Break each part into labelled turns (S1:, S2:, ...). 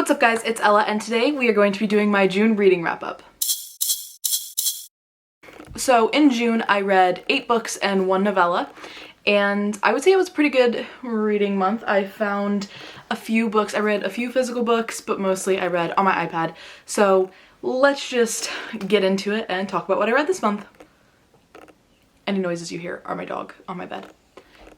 S1: What's up guys, it's Ella and today we are going to be doing my June reading wrap up. So in June I read 8 books and 1 novella, and I would say it was a pretty good reading month. I found a few books, I read a few physical books, but mostly I read on my iPad. So let's just get into it and talk about what I read this month. Any noises you hear are my dog on my bed.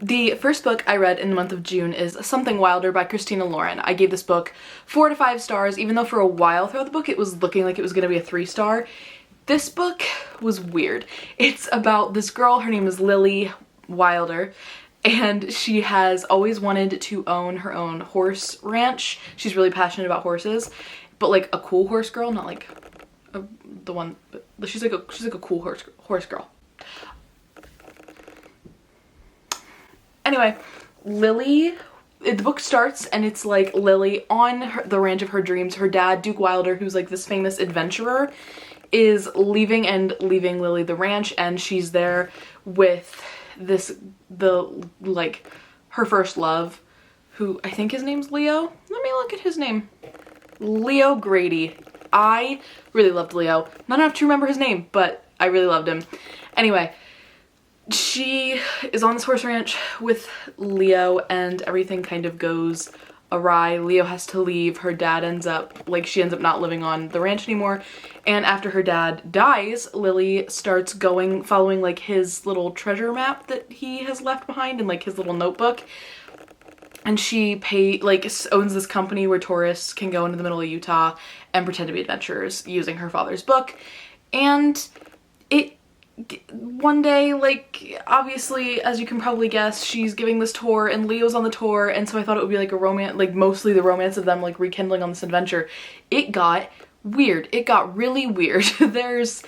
S1: The first book I read in the month of June is Something Wilder by Christina Lauren. I gave this book 4 to 5 stars, even though for a while throughout the book it was looking like it was going to be a 3-star. This book was weird. It's about this girl, her name is Lily Wilder, and she has always wanted to own her own horse ranch. She's really passionate about horses, but like a cool horse girl, not like the one, she's like a cool horse girl. Anyway, Lily, the book starts and it's like Lily on the ranch of her dreams. Her dad, Duke Wilder, who's like this famous adventurer, is leaving Lily the ranch, and she's there with her first love, who I think his name's Leo. Let me look at his name. Leo Grady. I really loved Leo. Not enough to remember his name, but I really loved him. Anyway, she is on this horse ranch with Leo and everything kind of goes awry. Leo has to leave. Her dad she ends up not living on the ranch anymore. And after her dad dies, Lily starts following like his little treasure map that he has left behind in like his little notebook. And she owns this company where tourists can go into the middle of Utah and pretend to be adventurers using her father's book. And one day, obviously, as you can probably guess, she's giving this tour and Leo's on the tour, and so I thought it would be like a romance, like mostly the romance of them like rekindling on this adventure. It got weird. It got really weird. There's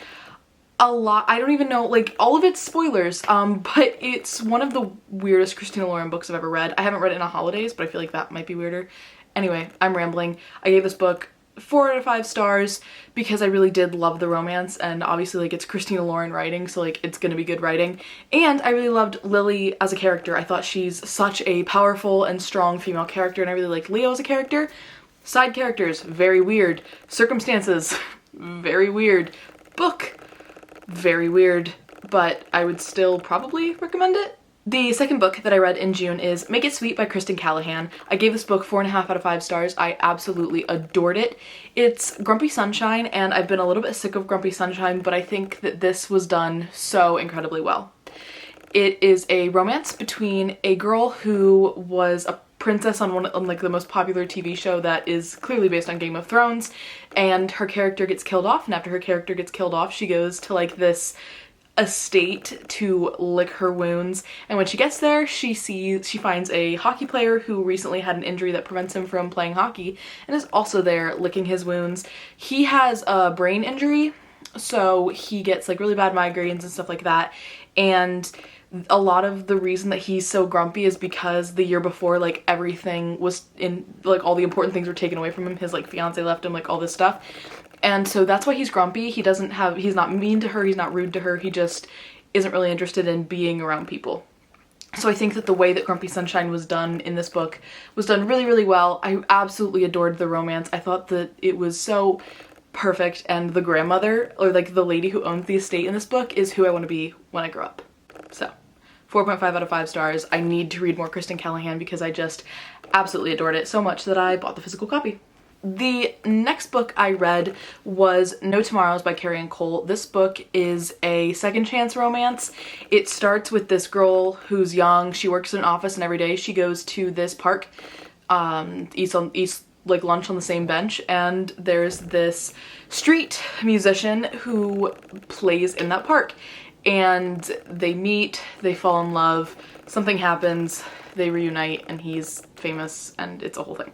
S1: a lot, I don't even know, like all of it's spoilers, but it's one of the weirdest Christina Lauren books I've ever read. I haven't read it in a holidays, but I feel like that might be weirder. Anyway, I'm rambling. I gave this book 4 out of 5 stars because I really did love the romance, and obviously like it's Christina Lauren writing, so like it's gonna be good writing. And I really loved Lily as a character. I thought she's such a powerful and strong female character, and I really liked Leo as a character. Side characters, very weird. Circumstances, very weird. Book, very weird, but I would still probably recommend it. The second book that I read in June is Make It Sweet by Kristen Callahan. I gave this book 4.5 out of 5 stars. I absolutely adored it. It's Grumpy Sunshine, and I've been a little bit sick of Grumpy Sunshine, but I think that this was done so incredibly well. It is a romance between a girl who was a princess on like the most popular TV show that is clearly based on Game of Thrones, and her character gets killed off, and after her character gets killed off, she goes to like this estate to lick her wounds, and when she gets there she finds a hockey player who recently had an injury that prevents him from playing hockey and is also there licking his wounds. He has a brain injury, so he gets like really bad migraines and stuff like that, and a lot of the reason that he's so grumpy is because the year before, like, everything was all the important things were taken away from him. His like fiance left him, like all this stuff. And so that's why he's grumpy. He's not mean to her, he's not rude to her, he just isn't really interested in being around people. So I think that the way that Grumpy Sunshine was done in this book was done really, really well. I absolutely adored the romance. I thought that it was so perfect, and the grandmother, or like the lady who owns the estate in this book, is who I want to be when I grow up. So 4.5 out of 5 stars. I need to read more Kristen Callahan because I just absolutely adored it so much that I bought the physical copy. The next book I read was No Tomorrows by Carrie Ann Cole. This book is a second chance romance. It starts with this girl who's young. She works in an office, and every day she goes to this park, eats like lunch on the same bench, and there's this street musician who plays in that park. And they meet, they fall in love, something happens, they reunite, and he's famous, and it's a whole thing.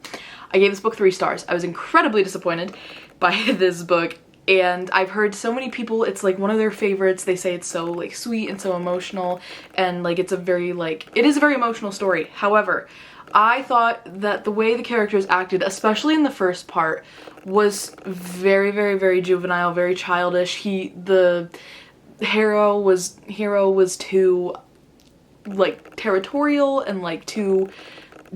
S1: I gave this book 3 stars. I was incredibly disappointed by this book, and I've heard so many people, it's like one of their favorites. They say it's so like sweet and so emotional, and like it is a very emotional story. However, I thought that the way the characters acted, especially in the first part, was very, very, very juvenile, very childish. The hero was too like territorial and like too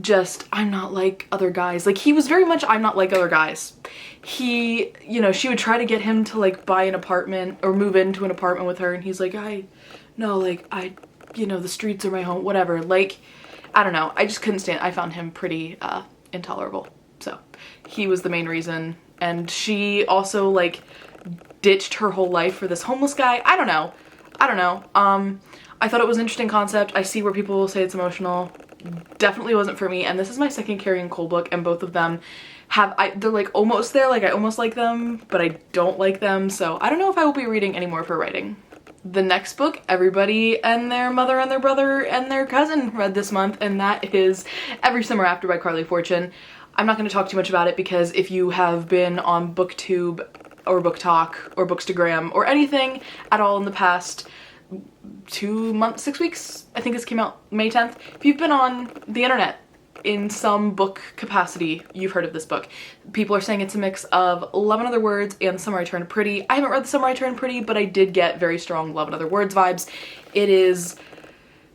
S1: just, I'm not like other guys. Like, he was very much, I'm not like other guys. He, you know, she would try to get him to like buy an apartment or move into an apartment with her, and he's like, no, like, you know, the streets are my home, whatever. Like, I don't know, I just couldn't stand, I found him pretty intolerable. So he was the main reason. And she also like ditched her whole life for this homeless guy. I don't know. I thought it was an interesting concept. I see where people will say it's emotional. Definitely wasn't for me. And this is my second Carrie and Cole book, and both of them they're like almost there. Like, I almost like them, but I don't like them. So I don't know if I will be reading any more of her writing. The next book, everybody and their mother and their brother and their cousin read this month, and that is Every Summer After by Carly Fortune. I'm not going to talk too much about it because if you have been on BookTube or BookTok or Bookstagram or anything at all in the past 2 months, 6 weeks, I think this came out May 10th. If you've been on the internet in some book capacity, you've heard of this book. People are saying it's a mix of Love and Other Words and The Summer I Turned Pretty. I haven't read The Summer I Turned Pretty, but I did get very strong Love and Other Words vibes. It is,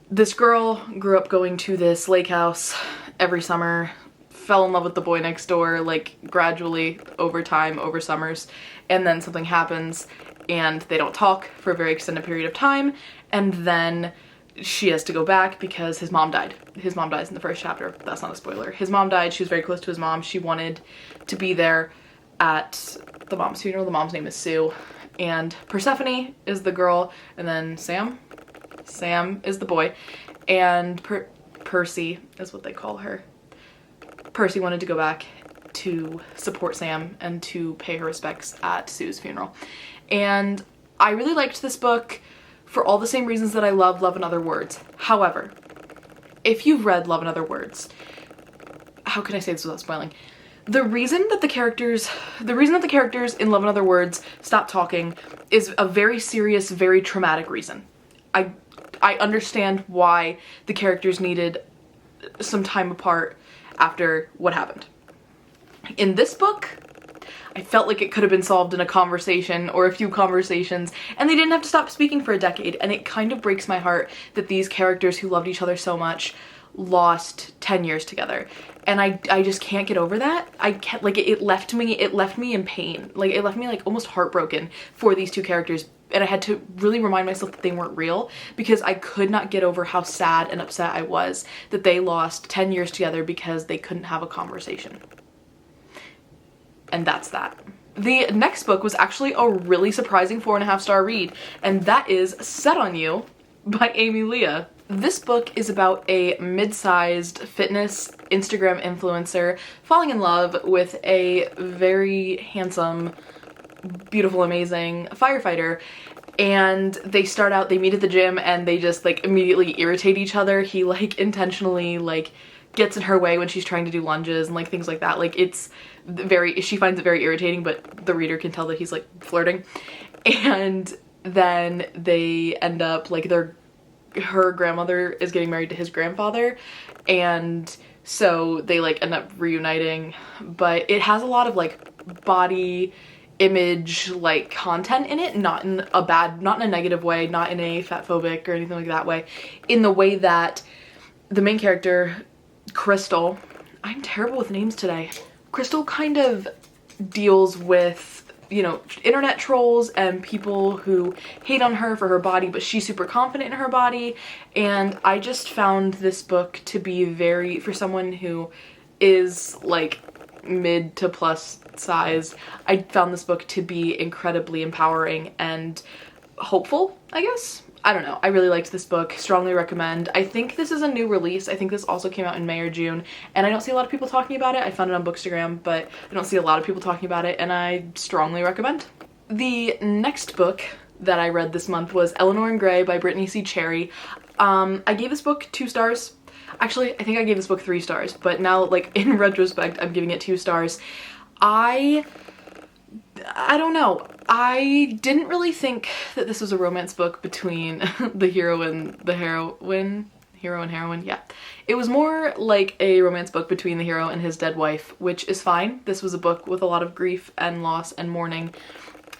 S1: this girl grew up going to this lake house every summer, fell in love with the boy next door, like gradually over time, over summers, and then something happens and they don't talk for a very extended period of time, and then she has to go back because his mom died. His mom dies in the first chapter. That's not a spoiler. His mom died. She was very close to his mom. She wanted to be there at the mom's funeral. The mom's name is Sue. And Persephone is the girl, and then Sam is the boy, and Percy is what they call her. Percy wanted to go back to support Sam and to pay her respects at Sue's funeral. And I really liked this book for all the same reasons that I love Love and Other Words. However, if you've read Love and Other Words, how can I say this without spoiling? The reason that the characters in Love and Other Words stop talking is a very serious, very traumatic reason. I understand why the characters needed some time apart after what happened. In this book, I felt like it could have been solved in a conversation or a few conversations, and they didn't have to stop speaking for a decade, and it kind of breaks my heart that these characters who loved each other so much lost 10 years together. And I just can't get over that. I can't, like, it left me in pain. Like, it left me like almost heartbroken for these two characters, and I had to really remind myself that they weren't real, because I could not get over how sad and upset I was that they lost 10 years together because they couldn't have a conversation. And that's that. The next book was actually a really surprising 4.5-star read, and that is Set on You by Amy Leah. This book is about a mid-sized fitness Instagram influencer falling in love with a very handsome, beautiful, amazing firefighter. And they start out, they meet at the gym, and they just like immediately irritate each other. He like intentionally like gets in her way when she's trying to do lunges and like things like that. Like, it's very, she finds it very irritating, but the reader can tell that he's like flirting. And then they end up like her grandmother is getting married to his grandfather, and so they like end up reuniting. But it has a lot of like body image like content in it, not in a negative way, not in a fatphobic or anything like that way, in the way that the main character, Crystal, I'm terrible with names today. Crystal kind of deals with, you know, internet trolls and people who hate on her for her body, but she's super confident in her body. And I just found this book to be very, for someone who is like mid to plus size, I found this book to be incredibly empowering and hopeful, I guess. I don't know. I really liked this book. Strongly recommend. I think this is a new release. I think this also came out in May or June, and I don't see a lot of people talking about it. I found it on Bookstagram, but I don't see a lot of people talking about it, and I strongly recommend. The next book that I read this month was Eleanor and Grey by Brittany C. Cherry. I gave this book 2 stars. Actually, I think I gave this book 3 stars, but now, like, in retrospect, I'm giving it 2 stars. I don't know. I didn't really think that this was a romance book between the hero and the heroine. Hero and heroine, yeah. It was more like a romance book between the hero and his dead wife, which is fine. This was a book with a lot of grief and loss and mourning.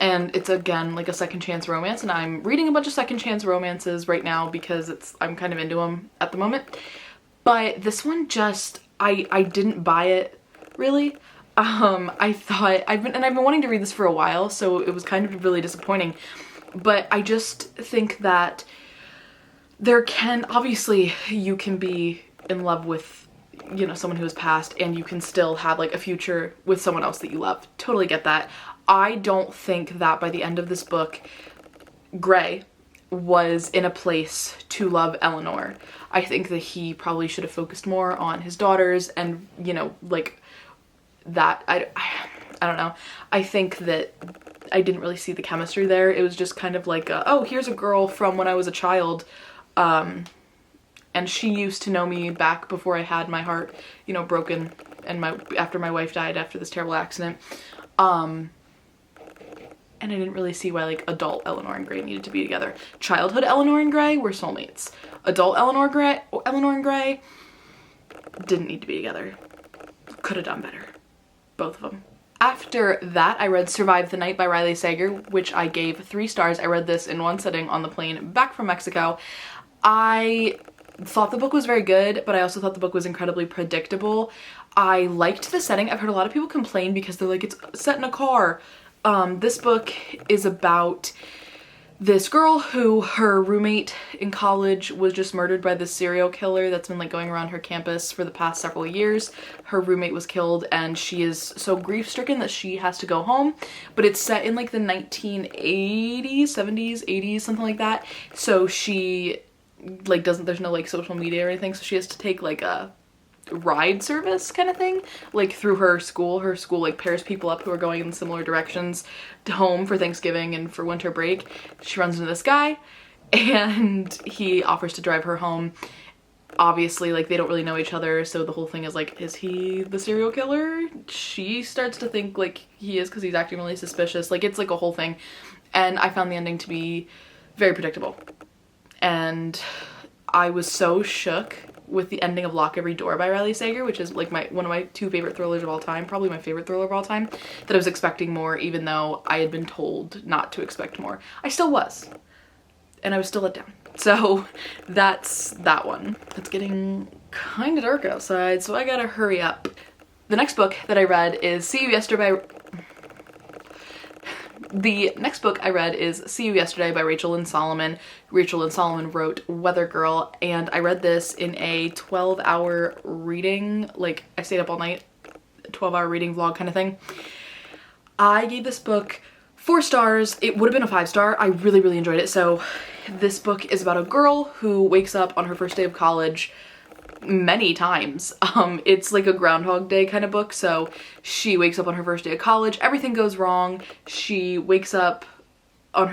S1: And it's, again, like a second chance romance, and I'm reading a bunch of second chance romances right now because I'm kind of into them at the moment. But this one just, I didn't buy it really. I thought I've been wanting to read this for a while, so it was kind of really disappointing. But I just think that obviously you can be in love with, you know, someone who has passed, and you can still have like a future with someone else that you love. Totally get that. I don't think that by the end of this book, Grey was in a place to love Eleanor. I think that he probably should have focused more on his daughters and, you know, like that. I don't know. I think that I didn't really see the chemistry there. It was just kind of like, oh, here's a girl from when I was a child, and she used to know me back before I had my heart, you know, broken, and after my wife died after this terrible accident. And I didn't really see why like adult Eleanor and Grey needed to be together. Childhood Eleanor and Grey were soulmates. Adult Eleanor and Grey didn't need to be together. Could have done better. Both of them. After that, I read Survive the Night by Riley Sager, which I gave 3 stars. I read this in one sitting on the plane back from Mexico. I thought the book was very good, but I also thought the book was incredibly predictable. I liked the setting. I've heard a lot of people complain because they're like, it's set in a car. This book is about this girl who her roommate in college was just murdered by this serial killer that's been like going around her campus for the past several years. Her roommate was killed and she is so grief-stricken that she has to go home, but it's set in like the 1980s, 70s, 80s, something like that. So she like there's no like social media or anything, so she has to take like a ride service kind of thing, like through her school like pairs people up who are going in similar directions to home for Thanksgiving and for winter break. She runs into this guy and he offers to drive her home. Obviously, like, they don't really know each other, so the whole thing is like, is he the serial killer? She starts to think like he is because he's acting really suspicious. Like, it's like a whole thing, and I found the ending to be very predictable, and I was so shook with the ending of Lock Every Door by Riley Sager, which is like one of my 2 favorite thrillers of all time, probably my favorite thriller of all time, that I was expecting more even though I had been told not to expect more. I still was, and I was still let down. So that's that one. It's getting kind of dark outside, so I gotta hurry up. The next book that I read is See You Yesterday by Rachel Lynn Solomon. Rachel Lynn Solomon wrote Weather Girl, and I read this in a 12-hour reading, like I stayed up all night, 12-hour reading vlog kind of thing. I gave this book 4 stars. It would have been a 5-star. I really, really enjoyed it. So this book is about a girl who wakes up on her first day of college many times. It's like a Groundhog Day kind of book. So she wakes up on her first day of college, everything goes wrong. She wakes up on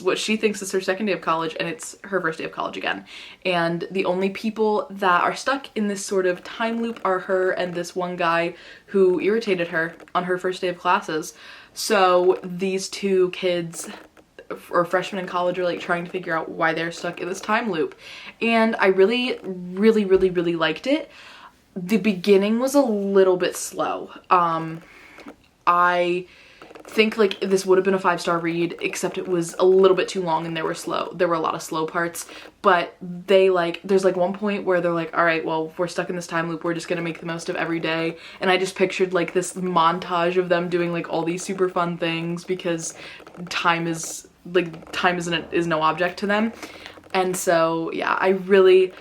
S1: what she thinks is her second day of college, and it's her first day of college again. And the only people that are stuck in this sort of time loop are her and this one guy who irritated her on her first day of classes. So these 2 kids, or freshmen in college, are like trying to figure out why they're stuck in this time loop. And I really, really, really, really liked it. The beginning was a little bit slow. I think like this would have been a 5-star read, except it was a little bit too long and there were a lot of slow parts. But there's like one point where they're like, all right, well, we're stuck in this time loop, we're just gonna make the most of every day. And I just pictured like this montage of them doing like all these super fun things because time is no object to them. And so yeah, I really,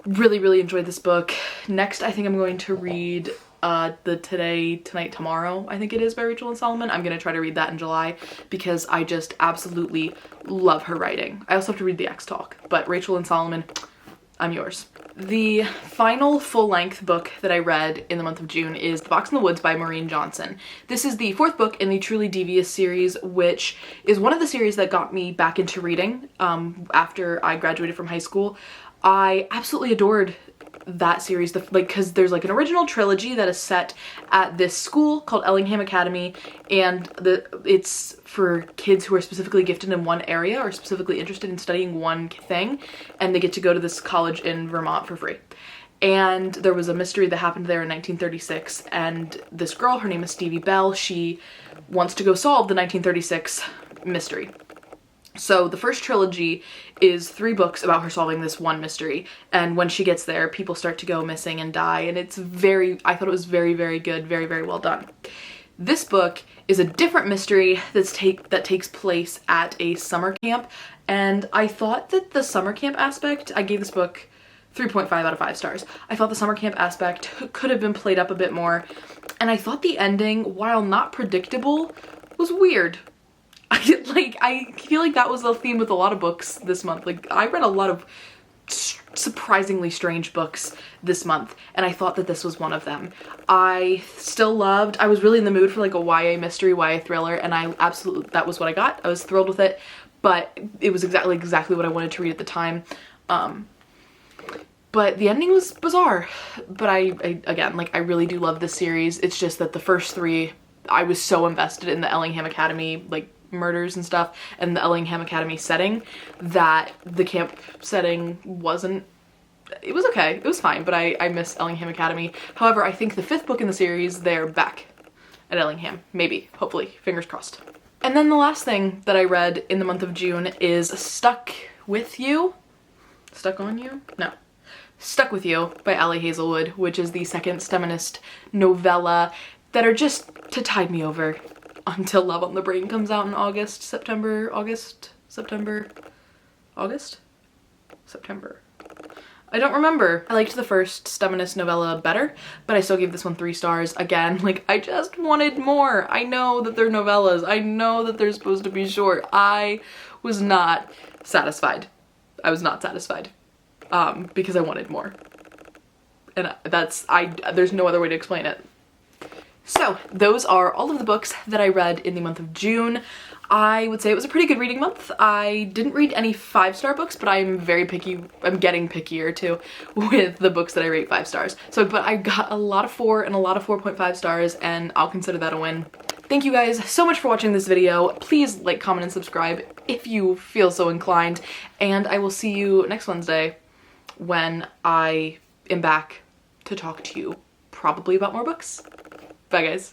S1: really, really enjoyed this book. Next, I think I'm going to read the Tonight, Tomorrow, I think it is, by Rachel Lynn Solomon. I'm gonna try to read that in July because I just absolutely love her writing. I also have to read The X Talk, but Rachel Lynn Solomon, I'm yours. The final full-length book that I read in the month of June is The Box in the Woods by Maureen Johnson. This is the 4th book in the Truly Devious series, which is one of the series that got me back into reading after I graduated from high school. I absolutely adored that series, because there's like an original trilogy that is set at this school called Ellingham Academy, and it's for kids who are specifically gifted in one area or specifically interested in studying one thing, and they get to go to this college in Vermont for free. And there was a mystery that happened there in 1936, and this girl, her name is Stevie Bell, she wants to go solve the 1936 mystery. So the first trilogy is 3 books about her solving this one mystery, and when she gets there, people start to go missing and die, and it's I thought it was very, very good, very, very well done. This book is a different mystery that takes place at a summer camp, and I thought that the summer camp aspect, I gave this book 3.5 out of 5 stars. I thought the summer camp aspect could have been played up a bit more, and I thought the ending, while not predictable, was weird. I feel like that was the theme with a lot of books this month. Like, I read a lot of surprisingly strange books this month, and I thought that this was one of them. I was really in the mood for like a YA mystery, YA thriller, and that was what I got. I was thrilled with it, but it was exactly what I wanted to read at the time. But the ending was bizarre. But again, like, I really do love this series. It's just that the first 3, I was so invested in the Ellingham Academy, like, murders and stuff, and the Ellingham Academy setting, that the camp setting it was okay, it was fine, but I miss Ellingham Academy. However, I think the 5th book in the series, they're back at Ellingham. Maybe, hopefully, fingers crossed. And then the last thing that I read in the month of June is Stuck With You? Stuck On You? No. Stuck With You by Ali Hazelwood, which is the 2nd STEMinist novella that are just to tide me over until Love on the Brain comes out in September. I don't remember. I liked the first STEMinist novella better, but I still gave this one 3 stars. Again, like, I just wanted more. I know that they're novellas. I know that they're supposed to be short. I was not satisfied. Because I wanted more. And there's no other way to explain it. So those are all of the books that I read in the month of June. I would say it was a pretty good reading month. I didn't read any 5-star books, but I'm very picky. I'm getting pickier too with the books that I rate 5 stars. But I got a lot of 4 and a lot of 4.5 stars, and I'll consider that a win. Thank you guys so much for watching this video. Please like, comment, and subscribe if you feel so inclined, and I will see you next Wednesday when I am back to talk to you probably about more books. Bye guys.